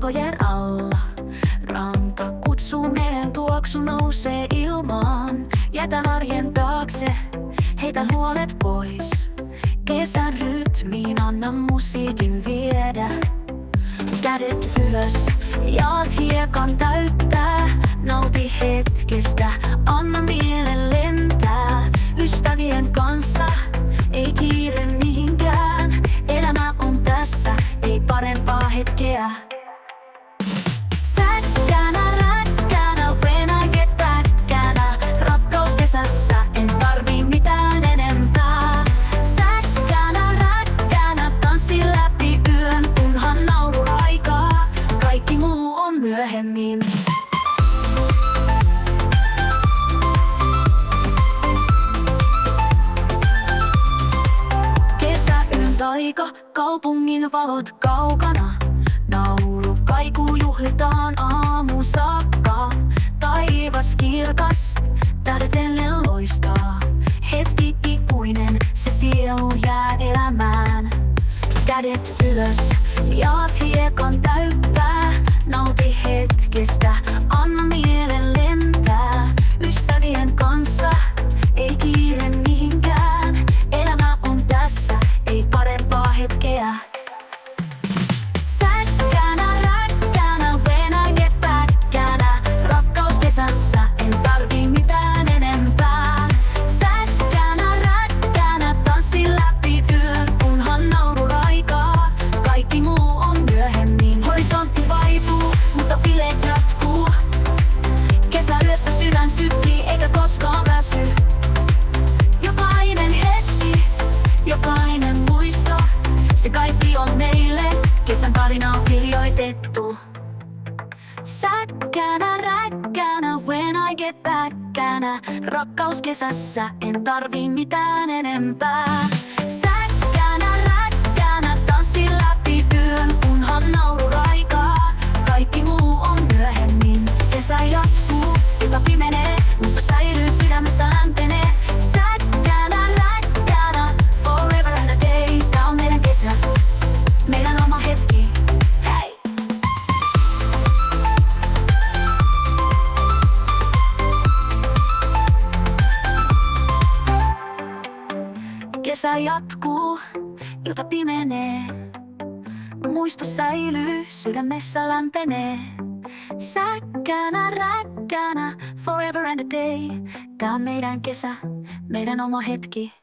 jalkojen alla. Ranta kutsuu, meren tuoksu nousee ilmaan. Jätän arjen taakse, heitä huolet pois. Kesän rytmiin anna musiikin viedä. Kädet ylös, jalat hiekan täyttää. Nauti hetkestä, anna mielen lentää. Ystävien kanssa, ei kiire mihinkään. Elämä on tässä, ei parempaa hetkeä. Säkkänä, räkkänä, when I get backänä. Rakkaus kesässä, en tarvii mitään enempää. Säkkänä, räkkänä, tanssi läpi yön, kunhan naurun aikaa. Kaikki muu on myöhemmin. Kesäyön taika, kaupungin valot kaukana. Nauru kaikuu, juhlitaan aamuun saakka. Taivas kirkas, tähdetellen loistaa. Hetki ikuinen, se sielu jää elämään. Kädet ylös, jalat hiekan täyttää. Nauti hetkestä, anna mielen lentää. Ystävien kanssa, ei kiire mihinkään. Elämä on tässä, ei parempaa hetkeä. Säkkänä, räkkänä, when I get backänä. Rakkaus kesässä, en tarvii mitään enempää. Säkkänä, räkkänä, tanssi läpi yön, kunhan naurun aikaa. Kaikki muu on myöhemmin. Horisontti vaipuu, mutta bileet jatkuu. Kesäyössä sydän sykkii, eikä koskaan väsy. Jokainen hetki, jokainen muisto, se kaikki on meille. Kesän tarina on kirjoitettu. Säkkänä, räkkänä, when I get backänä. Rakkaus kesässä, en tarvii mitään enempää. Säkkänä, räkkänä, tanssi läpi yön, kunhan naurun aikaa. Kaikki muu on myöhemmin. Kesä jatkuu, ilta pimenee, musta säilyy, sydämessä lämpenee. Säkkänä, räkkänä, forever and a day. Tää on meidän kesä, meidän oma hetki. Hei! Kesä jatkuu, ilta pimenee. Muisto säilyy, sydämessä lämpenee. Säkkänä, räkkänä, forever and a day. Tää on meidän kesä, meidän oma hetki.